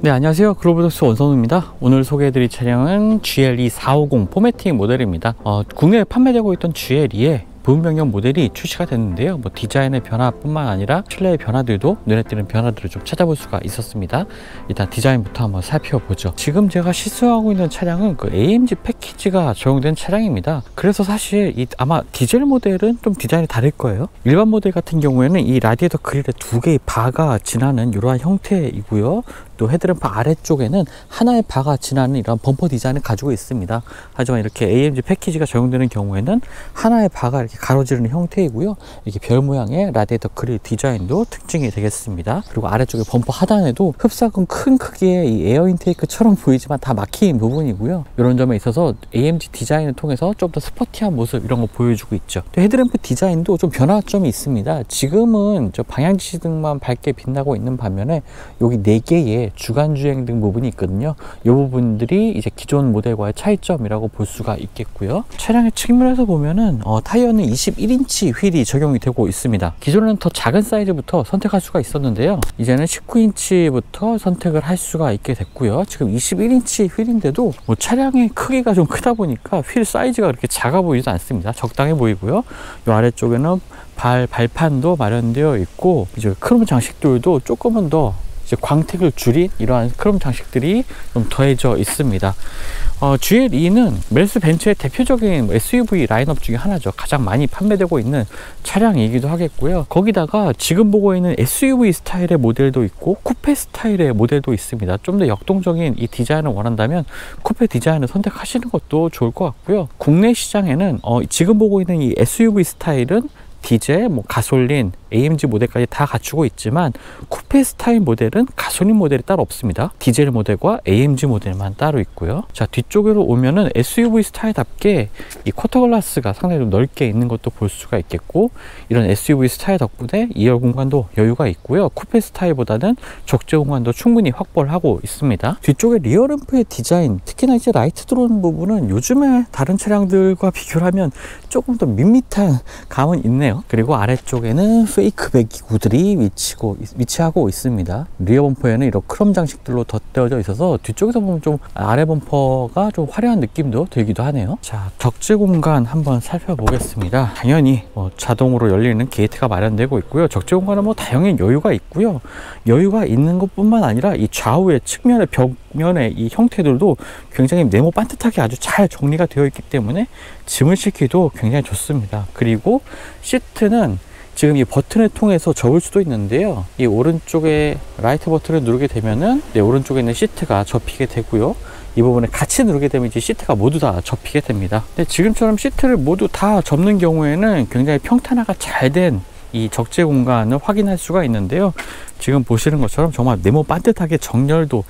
네, 안녕하세요. 글로벌더스 원선우입니다. 오늘 소개해드릴 차량은 GLE 450 포매틱 모델입니다. 국내에 판매되고 있던 GLE에 부분 변경 모델이 출시가 됐는데요. 디자인의 변화뿐만 아니라 실내의 변화들도 눈에 띄는 변화들을 좀 찾아볼 수가 있었습니다. 일단 디자인부터 한번 살펴보죠. 지금 제가 시승하고 있는 차량은 그 AMG 패키지가 적용된 차량입니다. 그래서 사실 아마 디젤 모델은 좀 디자인이 다를 거예요. 일반 모델 같은 경우에는 이 라디에이터 그릴에 두 개의 바가 지나는 이러한 형태이고요. 또 헤드램프 아래쪽에는 하나의 바가 지나는 이런 범퍼 디자인을 가지고 있습니다. 하지만 이렇게 AMG 패키지가 적용되는 경우에는 하나의 바가 이렇게 가로지르는 형태이고요. 이렇게 별 모양의 라디에이터 그릴 디자인도 특징이 되겠습니다. 그리고 아래쪽에 범퍼 하단에도 흡사금 큰 크기의 이 에어 인테이크처럼 보이지만 다 막힌 부분이고요. 이런 점에 있어서 AMG 디자인을 통해서 좀 더 스포티한 모습 이런 거 보여주고 있죠. 또 헤드램프 디자인도 좀 변화점이 있습니다. 지금은 저 방향지시등만 밝게 빛나고 있는 반면에 여기 4개의 주간주행등 부분이 있거든요. 이 부분들이 이제 기존 모델과의 차이점이라고 볼 수가 있겠고요. 차량의 측면에서 보면은 타이어는 21인치 휠이 적용이 되고 있습니다. 기존에는 더 작은 사이즈부터 선택할 수가 있었는데요. 이제는 19인치부터 선택을 할 수가 있게 됐고요. 지금 21인치 휠인데도 차량의 크기가 좀 크다 보니까 휠 사이즈가 그렇게 작아 보이지 않습니다. 적당해 보이고요. 이 아래쪽에는 발판도 마련되어 있고 이제 크롬 장식들도 조금은 더 광택을 줄인 이러한 크롬 장식들이 좀 더해져 있습니다. GLE는 메르스 벤츠의 대표적인 SUV 라인업 중에 하나죠. 가장 많이 판매되고 있는 차량이기도 하겠고요. 거기다가 지금 보고 있는 SUV 스타일의 모델도 있고 쿠페 스타일의 모델도 있습니다. 좀 더 역동적인 이 디자인을 원한다면 쿠페 디자인을 선택하시는 것도 좋을 것 같고요. 국내 시장에는 지금 보고 있는 이 SUV 스타일은 디젤, 가솔린, AMG 모델까지 다 갖추고 있지만 쿠페 스타일 모델은 가솔린 모델이 따로 없습니다. 디젤 모델과 AMG 모델만 따로 있고요. 자, 뒤쪽으로 오면은 SUV 스타일답게 이 쿼터 글라스가 상당히 좀 넓게 있는 것도 볼 수가 있겠고, 이런 SUV 스타일 덕분에 2열 공간도 여유가 있고요. 쿠페 스타일보다는 적재 공간도 충분히 확보를 하고 있습니다. 뒤쪽에 리어램프의 디자인, 특히나 이제 라이트 들어오는 부분은 요즘에 다른 차량들과 비교를 하면 조금 더 밋밋한 감은 있네요. 그리고 아래쪽에는 페이크 배기구들이 위치하고 있습니다. 리어 범퍼에는 이런 크롬 장식들로 덧대어져 있어서 뒤쪽에서 보면 좀 아래 범퍼가 좀 화려한 느낌도 들기도 하네요. 자, 적재 공간 한번 살펴보겠습니다. 당연히 자동으로 열리는 게이트가 마련되고 있고요. 적재 공간은 다양한 여유가 있고요. 여유가 있는 것뿐만 아니라 이 좌우의 측면의 벽면의 이 형태들도 굉장히 네모 반듯하게 아주 잘 정리가 되어 있기 때문에 짐을 싣기도 굉장히 좋습니다. 그리고 시트는 지금 이 버튼을 통해서 접을 수도 있는데요. 이 오른쪽에 라이트 버튼을 누르게 되면은 오른쪽에 있는 시트가 접히게 되고요. 이 부분에 같이 누르게 되면 이제 시트가 모두 다 접히게 됩니다. 근데 지금처럼 시트를 모두 다 접는 경우에는 굉장히 평탄화가 잘 된 이 적재 공간을 확인할 수가 있는데요. 지금 보시는 것처럼 정말 네모 반듯하게 정리도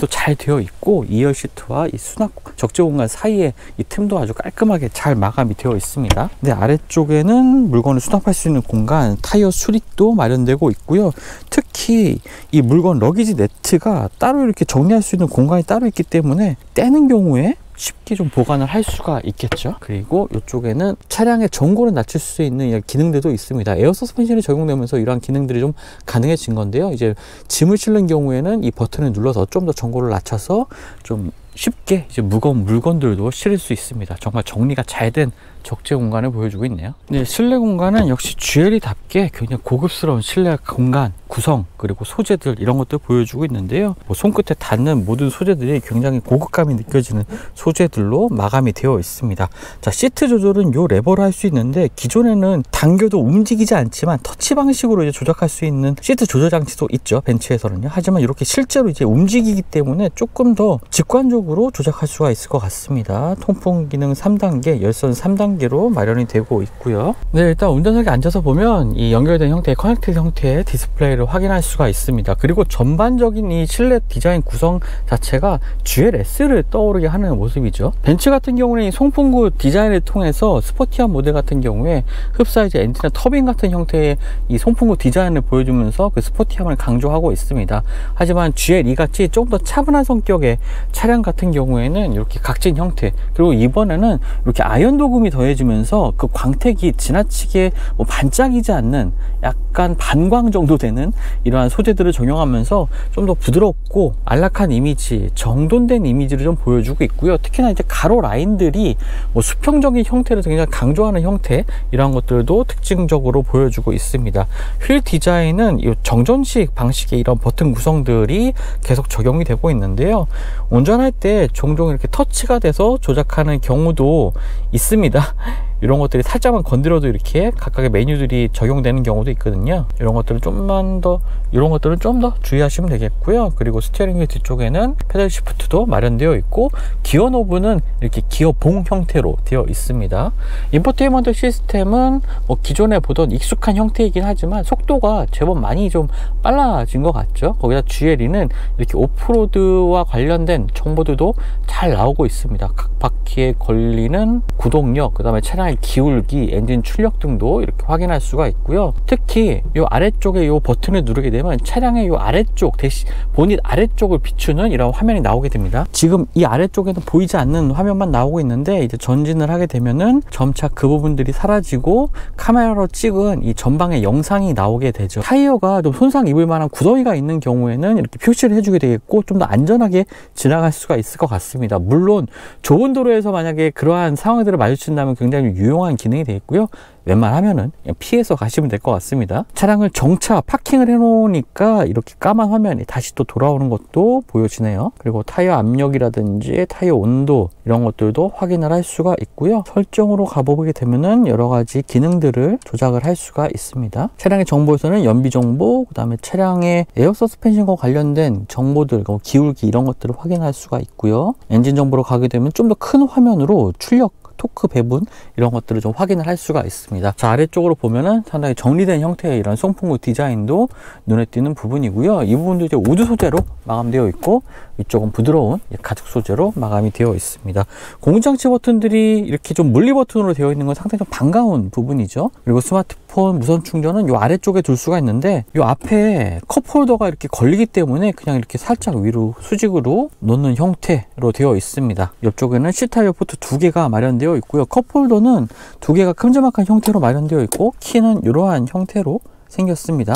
잘 되어 있고 2열 시트와 이 수납 적재 공간 사이에 이 틈도 아주 깔끔하게 잘 마감이 되어 있습니다. 근데 아래쪽에는 물건을 수납할 수 있는 공간, 타이어 수립도 마련되고 있고요. 특히 이 물건 러기지 네트가 따로 이렇게 정리할 수 있는 공간이 따로 있기 때문에 떼는 경우에 쉽게 좀 보관을 할 수가 있겠죠. 그리고 이쪽에는 차량의 전고를 낮출 수 있는 기능들도 있습니다. 에어 서스펜션이 적용되면서 이러한 기능들이 좀 가능해진 건데요. 이제 짐을 실는 경우에는 이 버튼을 눌러서 좀 더 전고를 낮춰서 좀 쉽게 이제 무거운 물건들도 실을 수 있습니다. 정말 정리가 잘 된 적재 공간을 보여주고 있네요. 네, 실내 공간은 역시 GLE답게 굉장히 고급스러운 실내 공간 구성, 그리고 소재들 이런 것들 보여주고 있는데요. 손끝에 닿는 모든 소재들이 굉장히 고급감이 느껴지는 소재들로 마감이 되어 있습니다. 자, 시트 조절은 요 레버로 할 수 있는데 기존에는 당겨도 움직이지 않지만 터치 방식으로 이제 조작할 수 있는 시트 조절 장치도 있죠, 벤츠에서는요. 하지만 이렇게 실제로 이제 움직이기 때문에 조금 더 직관적으로 조작할 수가 있을 것 같습니다. 통풍 기능 3단계, 열선 3단계로 마련이 되고 있고요. 네, 일단 운전석에 앉아서 보면 이 연결된 형태의 커넥티드 형태의 디스플레이를 확인할 수가 있습니다. 그리고 전반적인 이 실내 디자인 구성 자체가 GLS를 떠오르게 하는 모습이죠. 벤츠 같은 경우는 이 송풍구 디자인을 통해서 스포티한 모델 같은 경우에 흡사이즈 엔진이나 터빈 같은 형태의 이 송풍구 디자인을 보여주면서 그 스포티함을 강조하고 있습니다. 하지만 GLE 같이 조금 더 차분한 성격의 차량 같은 같은 경우에는 이렇게 각진 형태, 그리고 이번에는 이렇게 아연 도금이 더해지면서 그 광택이 지나치게 뭐 반짝이지 않는 약간 반광 정도 되는 이러한 소재들을 적용하면서 좀 더 부드럽고 안락한 이미지, 정돈된 이미지를 좀 보여주고 있고요. 특히나 이제 가로 라인들이 뭐 수평적인 형태를 굉장히 강조하는 형태, 이런 것들도 특징적으로 보여주고 있습니다. 휠 디자인은 이 정전식 방식의 이런 버튼 구성들이 계속 적용이 되고 있는데요. 운전할 때 종종 이렇게 터치가 돼서 조작하는 경우도 있습니다. 이런 것들이 살짝만 건드려도 이렇게 각각의 메뉴들이 적용되는 경우도 있거든요. 이런 것들은 좀 더 주의하시면 되겠고요. 그리고 스티어링 휠 뒤쪽에는 페달 시프트도 마련되어 있고, 기어 노브는 이렇게 기어 봉 형태로 되어 있습니다. 인포테인먼트 시스템은 뭐 기존에 보던 익숙한 형태이긴 하지만 속도가 제법 많이 좀 빨라진 것 같죠. 거기다 GLE는 이렇게 오프로드와 관련된 정보들도 잘 나오고 있습니다. 각 바퀴에 걸리는 구동력, 그 다음에 차량의 기울기, 엔진 출력 등도 이렇게 확인할 수가 있고요. 특히 이 아래쪽에 이 버튼을 누르게 되면 차량의 이 아래쪽, 보닛 아래쪽을 비추는 이런 화면이 나오게 됩니다. 지금 이 아래쪽에는 보이지 않는 화면만 나오고 있는데, 이제 전진을 하게 되면은 점차 그 부분들이 사라지고 카메라로 찍은 이 전방의 영상이 나오게 되죠. 타이어가 좀 손상 입을 만한 구더기가 있는 경우에는 이렇게 표시를 해주게 되겠고, 좀 더 안전하게 지나갈 수가 있을 것 같습니다. 물론 좁은 도로에서 만약에 그러한 상황들을 마주친다면 굉장히 유용한 기능이 되겠고요. 웬만하면은 피해서 가시면 될 것 같습니다. 차량을 정차 파킹을 해 놓으니까 이렇게 까만 화면이 다시 또 돌아오는 것도 보여지네요. 그리고 타이어 압력이라든지 타이어 온도, 이런 것들도 확인을 할 수가 있고요. 설정으로 가보게 되면은 여러 가지 기능들을 조작을 할 수가 있습니다. 차량의 정보에서는 연비 정보, 그 다음에 차량의 에어 서스펜션과 관련된 정보들, 기울기, 이런 것들을 확인할 수가 있고요. 엔진 정보로 가게 되면 좀 더 큰 화면으로 출력, 토크 배분, 이런 것들을 좀 확인을 할 수가 있습니다. 자, 아래쪽으로 보면은 상당히 정리된 형태의 이런 송풍구 디자인도 눈에 띄는 부분이고요. 이 부분도 이제 우드 소재로 마감되어 있고, 이쪽은 부드러운 가죽 소재로 마감이 되어 있습니다. 공장치 버튼들이 이렇게 좀 물리 버튼으로 되어 있는 건 상당히 좀 반가운 부분이죠. 그리고 스마트폰 무선 충전은 이 아래쪽에 둘 수가 있는데, 이 앞에 컵홀더가 이렇게 걸리기 때문에 그냥 이렇게 살짝 위로 수직으로 놓는 형태로 되어 있습니다. 옆쪽에는 C타입 포트 2개가 마련되어 있고요. 컵홀더는 2개가 큼지막한 형태로 마련되어 있고, 키는 이러한 형태로 생겼습니다.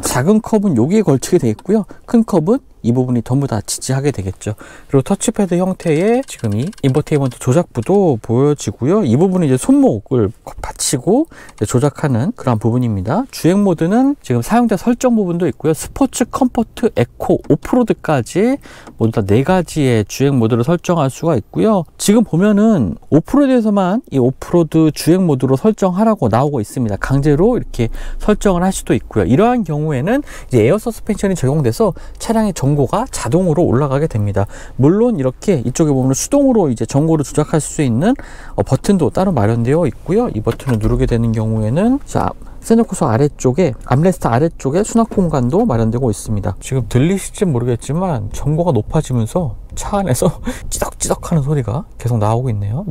작은 컵은 여기에 걸치게 되어 있고요. 큰 컵은 이 부분이 전부 다 지지하게 되겠죠. 그리고 터치패드 형태의 지금 이 인포테인먼트 조작부도 보여지고요. 이 부분은 이제 손목을 받치고 조작하는 그런 부분입니다. 주행 모드는 지금 사용자 설정 부분도 있고요. 스포츠, 컴포트, 에코, 오프로드까지 모두 다 4가지의 주행 모드를 설정할 수가 있고요. 지금 보면은 오프로드에서만 이 오프로드 주행 모드로 설정하라고 나오고 있습니다. 강제로 이렇게 설정을 할 수도 있고요. 이러한 경우에는 이제 에어 서스펜션이 적용돼서 차량의 전고가 자동으로 올라가게 됩니다. 물론 이렇게 이쪽에 보면 수동으로 이제 전고를 조작할 수 있는 버튼도 따로 마련되어 있고요. 이 버튼을 누르게 되는 경우에는 센터코소 아래쪽에, 암레스트 아래쪽에 수납 공간도 마련되고 있습니다. 지금 들리실지 모르겠지만 전고가 높아지면서 차 안에서 찌덕찌덕 하는 소리가 계속 나오고 있네요.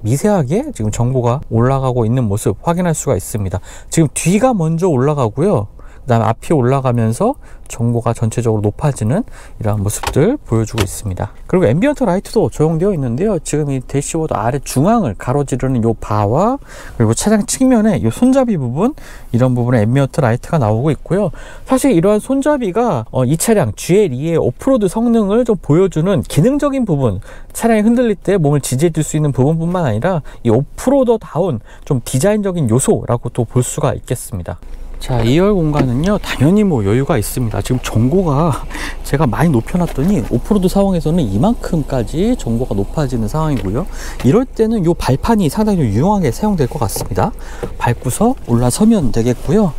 미세하게 지금 전고가 올라가고 있는 모습 확인할 수가 있습니다. 지금 뒤가 먼저 올라가고요. 그 다음에 앞이 올라가면서 전고가 전체적으로 높아지는 이러한 모습들 보여주고 있습니다. 그리고 앰비언트 라이트도 적용되어 있는데요. 지금 이 대시보드 아래 중앙을 가로지르는 이 바와, 그리고 차량 측면에 이 손잡이 부분, 이런 부분에 앰비언트 라이트가 나오고 있고요. 사실 이러한 손잡이가 이 차량 GL2의 오프로드 성능을 좀 보여주는 기능적인 부분, 차량이 흔들릴 때 몸을 지지해 줄 수 있는 부분뿐만 아니라 이 오프로더다운 좀 디자인적인 요소라고 또 볼 수가 있겠습니다. 자, 2열 공간은요, 당연히 뭐 여유가 있습니다. 지금 전고가 제가 많이 높여놨더니 오프로드 상황에서는 이만큼까지 전고가 높아지는 상황이고요. 이럴 때는 이 발판이 상당히 유용하게 사용될 것 같습니다. 밟고서 올라서면 되겠고요.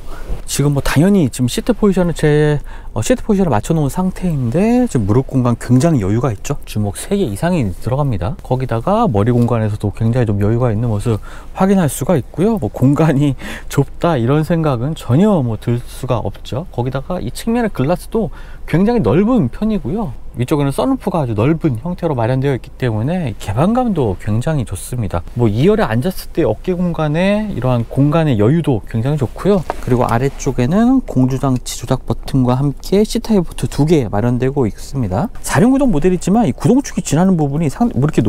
지금 뭐 당연히 지금 시트 포지션을 시트 포지션을 맞춰 놓은 상태인데, 지금 무릎 공간 굉장히 여유가 있죠. 주먹 3개 이상이 들어갑니다. 거기다가 머리 공간에서도 굉장히 좀 여유가 있는 모습 확인할 수가 있고요. 뭐 공간이 좁다 이런 생각은 전혀 뭐 들 수가 없죠. 거기다가 이 측면의 글라스도 굉장히 넓은 편이고요. 위쪽에는 썬루프가 아주 넓은 형태로 마련되어 있기 때문에 개방감도 굉장히 좋습니다. 뭐 2열에 앉았을 때 어깨 공간에 이러한 공간의 여유도 굉장히 좋고요. 그리고 아래쪽에는 공조장치 조작 버튼과 함께 C타입 포트 2개 마련되고 있습니다. 4륜 구동 모델이지만 이 구동축이 지나는 부분이 뭐 이렇게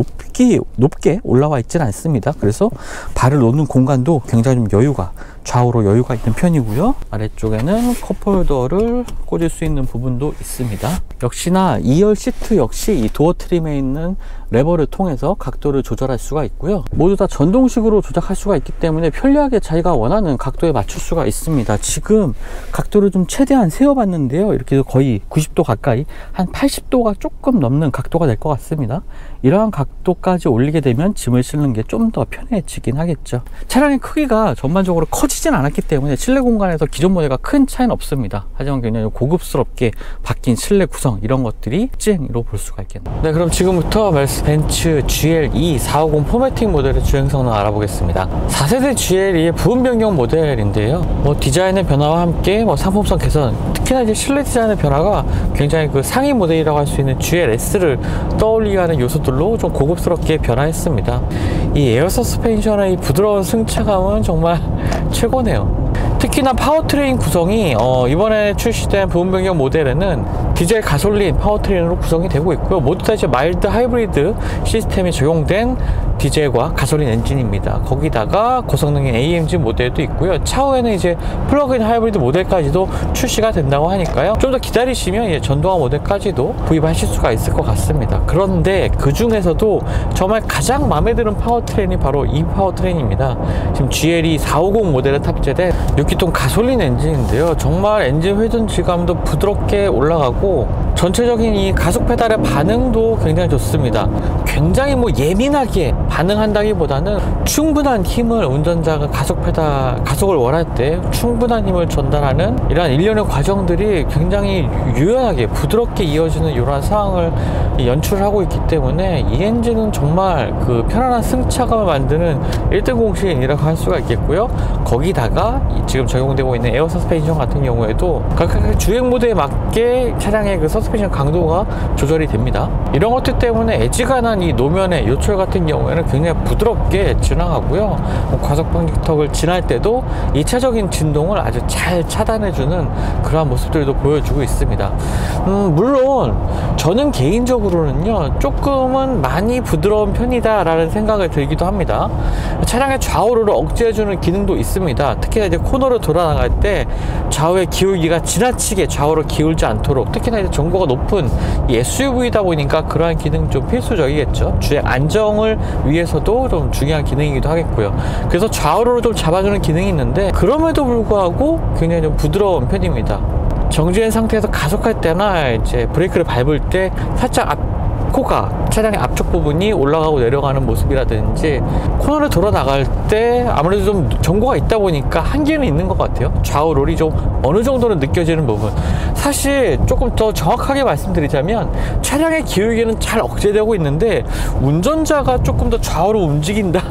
높게 올라와 있지는 않습니다. 그래서 발을 놓는 공간도 굉장히 좀 여유가, 좌우로 여유가 있는 편이고요. 아래쪽에는 컵홀더를 꽂을 수 있는 부분도 있습니다. 역시나 2열 시트 역시 이 도어 트림에 있는 레버를 통해서 각도를 조절할 수가 있고요. 모두 다 전동식으로 조작할 수가 있기 때문에 편리하게 자기가 원하는 각도에 맞출 수가 있습니다. 지금 각도를 좀 최대한 세워봤는데요. 이렇게 해서 거의 90도 가까이, 한 80도가 조금 넘는 각도가 될 것 같습니다. 이러한 각도까지 올리게 되면 짐을 실는 게 좀 더 편해지긴 하겠죠. 차량의 크기가 전반적으로 커지진 않았기 때문에 실내 공간에서 기존 모델과 큰 차이는 없습니다. 하지만 굉장히 고급스럽게 바뀐 실내 구성, 이런 것들이 특징으로 볼 수가 있겠네요. 네, 그럼 지금부터 벤츠 GLE 450 포매틱 모델의 주행 성능 알아보겠습니다. 4세대 GLE의 부분 변경 모델인데요. 뭐 디자인의 변화와 함께 뭐 상품성 개선, 특히나 이제 실내 디자인의 변화가 굉장히 그 상위 모델이라고 할 수 있는 GLS를 떠올리게 하는 요소들로 좀 고급스럽게 변화했습니다. 이 에어 서스펜션의 이 부드러운 승차감은 정말 최고네요. 특히나 파워트레인 구성이 이번에 출시된 부분 변경 모델에는 디젤 가솔린 파워트레인으로 구성이 되고 있고요. 모두 다 이제 마일드 하이브리드 시스템이 적용된 디젤과 가솔린 엔진입니다. 거기다가 고성능인 AMG 모델도 있고요. 차후에는 이제 플러그인 하이브리드 모델까지도 출시가 된다고 하니까요. 좀 더 기다리시면 이제 전동화 모델까지도 구입하실 수가 있을 것 같습니다. 그런데 그 중에서도 정말 가장 마음에 드는 파워트레인이 바로 이 파워트레인입니다. 지금 GLE 450 모델에 탑재된 6기통 가솔린 엔진인데요. 정말 엔진 회전 질감도 부드럽게 올라가고 전체적인 이 가속 페달의 반응도 굉장히 좋습니다. 굉장히 뭐 예민하게 반응한다기보다는 충분한 힘을 운전자가 가속을 원할 때 충분한 힘을 전달하는 이러한 일련의 과정들이 굉장히 유연하게 부드럽게 이어지는 이러한 상황을 연출하고 있기 때문에 이 엔진은 정말 그 편안한 승차감을 만드는 1등 공신이라고 할 수가 있겠고요. 거기다가 지금 적용되고 있는 에어 서스펜션 같은 경우에도 각각 주행 모드에 맞게 차량의 그 서스펜션 강도가 조절이 됩니다. 이런 것들 때문에 에지간한 이 노면의 요철 같은 경우에는 굉장히 부드럽게 지나가고요. 과속 방지턱을 지날 때도 2차적인 진동을 아주 잘 차단해주는 그러한 모습들도 보여주고 있습니다. 물론 저는 개인적으로는요, 조금은 많이 부드러운 편이다 라는 생각이 들기도 합니다. 차량의 좌우로를 억제해주는 기능도 있습니다. 특히나 이제 코너를 돌아 나갈 때 좌우의 기울기가 지나치게 좌우로 기울지 않도록, 특히나 이제 전고가 높은 이 SUV다 보니까 그러한 기능 좀 필수적이겠죠. 주행 안정을 위해서도 좀 중요한 기능이기도 하겠고요. 그래서 좌우로를 좀 잡아주는 기능이 있는데 그럼에도 불구하고 굉장히 좀 부드러운 편입니다. 정지된 상태에서 가속할 때나 이제 브레이크를 밟을 때 살짝 코가 차량의 앞쪽 부분이 올라가고 내려가는 모습이라든지 코너를 돌아 나갈 때 아무래도 좀 전고가 있다 보니까 한계는 있는 것 같아요. 좌우 롤이 좀 어느 정도는 느껴지는 부분, 사실 조금 더 정확하게 말씀드리자면 차량의 기울기는 잘 억제되고 있는데 운전자가 조금 더 좌우로 움직인다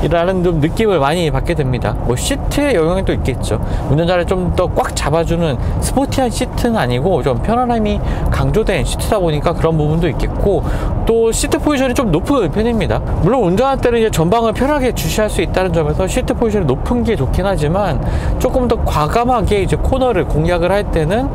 라는 좀 느낌을 많이 받게 됩니다. 뭐 시트의 영향이 또 있겠죠. 운전자를 좀 더 꽉 잡아주는 스포티한 시트는 아니고 좀 편안함이 강조된 시트다 보니까 그런 부분도 있겠고, 또 시트 포지션이 좀 높은 편입니다. 물론 운전할 때는 이제 전방을 편하게 주시할 수 있다는 점에서 시트 포지션이 높은 게 좋긴 하지만 조금 더 과감하게 이제 코너를 공략을 할 때는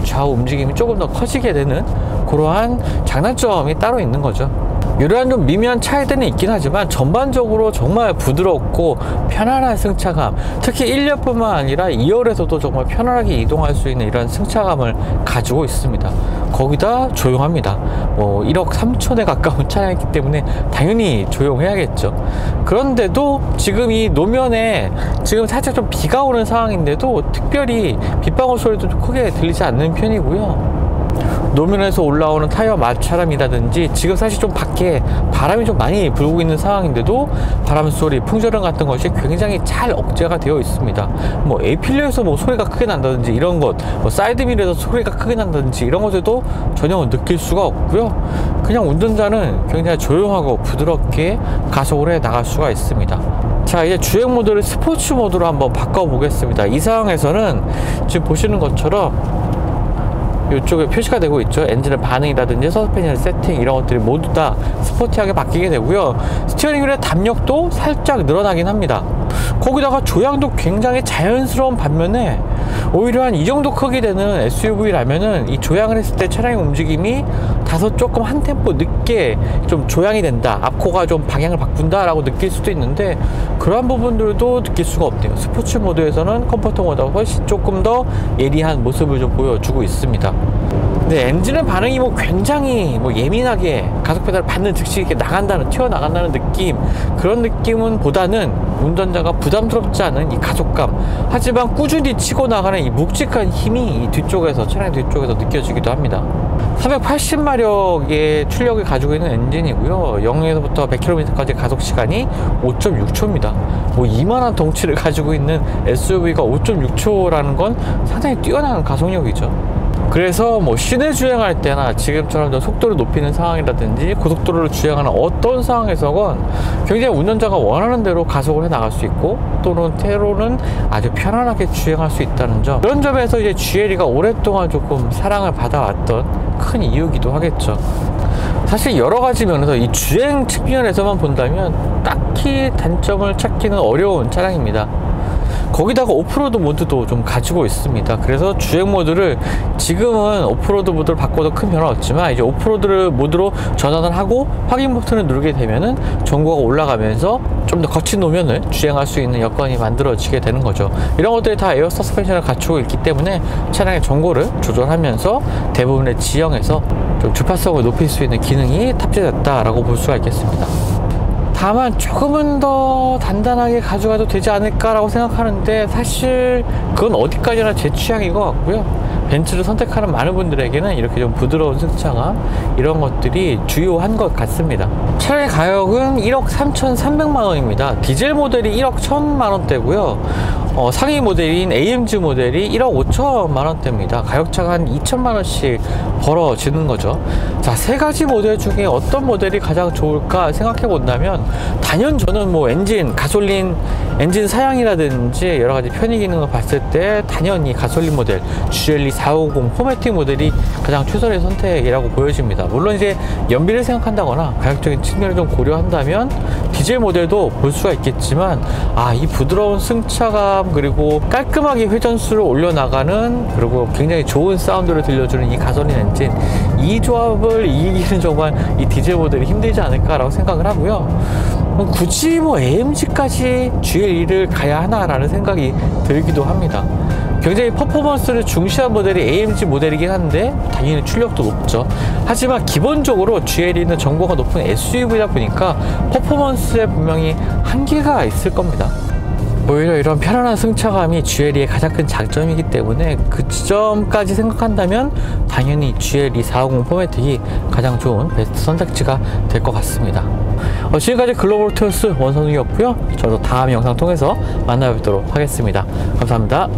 좌우 움직임이 조금 더 커지게 되는 그러한 장단점이 따로 있는 거죠. 이러한 좀 미묘한 차이들은 있긴 하지만 전반적으로 정말 부드럽고 편안한 승차감, 특히 1열뿐만 아니라 2열에서도 정말 편안하게 이동할 수 있는 이런 승차감을 가지고 있습니다. 거기다 조용합니다. 뭐 1억 3천에 가까운 차량이기 때문에 당연히 조용해야겠죠. 그런데도 지금 이 노면에 지금 살짝 좀 비가 오는 상황인데도 특별히 빗방울 소리도 좀 크게 들리지 않는 편이고요. 노면에서 올라오는 타이어 마찰함이라든지 지금 사실 좀 밖에 바람이 좀 많이 불고 있는 상황인데도 바람 소리, 풍절음 같은 것이 굉장히 잘 억제가 되어 있습니다. 뭐 A필러에서 뭐 소리가 크게 난다든지 이런 것, 뭐 사이드밀에서 소리가 크게 난다든지 이런 것에도 전혀 느낄 수가 없고요. 그냥 운전자는 굉장히 조용하고 부드럽게 가속을 해 나갈 수가 있습니다. 자, 이제 주행 모드를 스포츠 모드로 한번 바꿔 보겠습니다. 이 상황에서는 지금 보시는 것처럼 이쪽에 표시가 되고 있죠. 엔진의 반응이라든지 서스펜션 세팅 이런 것들이 모두 다 스포티하게 바뀌게 되고요. 스티어링 휠의 담력도 살짝 늘어나긴 합니다. 거기다가 조향도 굉장히 자연스러운 반면에 오히려 한 이 정도 크기 되는 SUV라면은 이 조향을 했을 때 차량의 움직임이 다소 조금 한 템포 늦게 좀 조향이 된다, 앞코가 좀 방향을 바꾼다 라고 느낄 수도 있는데, 그러한 부분들도 느낄 수가 없네요. 스포츠 모드에서는 컴포트 모드가 훨씬 조금 더 예리한 모습을 좀 보여주고 있습니다. 네, 엔진의 반응이 굉장히 예민하게 가속 페달을 밟는 즉시 이렇게 튀어나간다는 느낌, 그런 느낌은 보다는 운전자가 부담스럽지 않은 이 가속감, 하지만 꾸준히 치고 나가는 이 묵직한 힘이 이 뒤쪽에서, 차량 뒤쪽에서 느껴지기도 합니다. 480마력의 출력을 가지고 있는 엔진이고요. 0에서부터 100km까지 가속 시간이 5.6초입니다. 이만한 덩치를 가지고 있는 SUV가 5.6초라는 건 상당히 뛰어난 가속력이죠. 그래서 시내 주행할 때나 지금처럼 속도를 높이는 상황이라든지 고속도로를 주행하는 어떤 상황에서건 굉장히 운전자가 원하는 대로 가속을 해 나갈 수 있고, 또는 때로는 아주 편안하게 주행할 수 있다는 점, 그런 점에서 이제 GLE가 오랫동안 조금 사랑을 받아왔던 큰 이유기도 하겠죠. 사실 여러 가지 면에서 이 주행 측면에서만 본다면 딱히 단점을 찾기는 어려운 차량입니다. 거기다가 오프로드 모드도 좀 가지고 있습니다. 그래서 주행 모드를 지금은 오프로드 모드를 바꿔도 큰 변화 없지만, 이제 오프로드 모드로 전환을 하고 확인 버튼을 누르게 되면은 전고가 올라가면서 좀 더 거친 노면을 주행할 수 있는 여건이 만들어지게 되는 거죠. 이런 것들이 다 에어 서스펜션을 갖추고 있기 때문에 차량의 전고를 조절하면서 대부분의 지형에서 좀 주파성을 높일 수 있는 기능이 탑재됐다라고 볼 수가 있겠습니다. 다만 조금은 더 단단하게 가져가도 되지 않을까라고 생각하는데, 사실 그건 어디까지나 제 취향인 것 같고요. 벤츠를 선택하는 많은 분들에게는 이렇게 좀 부드러운 승차감, 이런 것들이 주요한 것 같습니다. 차량의 가격은 1억 3,300만 원입니다. 디젤 모델이 1억 1,000만 원대고요. 상위 모델인 AMG 모델이 1억 5천만 원대입니다. 가격차가 한 2천만 원씩 벌어지는 거죠. 자, 세 가지 모델 중에 어떤 모델이 가장 좋을까 생각해 본다면, 단연 저는 가솔린 엔진 사양이라든지 여러 가지 편의 기능을 봤을 때 당연히 가솔린 모델 GLE 450 포매틱 모델이 가장 최선의 선택이라고 보여집니다. 물론 이제 연비를 생각한다거나 가격적인 측면을 좀 고려한다면 디젤 모델도 볼 수가 있겠지만, 이 부드러운 승차감, 그리고 깔끔하게 회전수를 올려나가는, 그리고 굉장히 좋은 사운드를 들려주는 이 가솔린 엔진, 이 조합을 이기기는 정말 이 디젤 모델이 힘들지 않을까라고 생각을 하고요. 굳이 AMG까지 GLE를 가야 하나라는 생각이 들기도 합니다. 굉장히 퍼포먼스를 중시한 모델이 AMG 모델이긴 한데 당연히 출력도 높죠. 하지만 기본적으로 GLE는 정보가 높은 SUV다 보니까 퍼포먼스에 분명히 한계가 있을 겁니다. 오히려 이런 편안한 승차감이 GLE의 가장 큰 장점이기 때문에 그 지점까지 생각한다면 당연히 GLE 450 포매틱이 가장 좋은 베스트 선택지가 될 것 같습니다. 지금까지 글로벌 오토스 원선욱이었고요. 저도 다음 영상 통해서 만나뵙도록 하겠습니다. 감사합니다.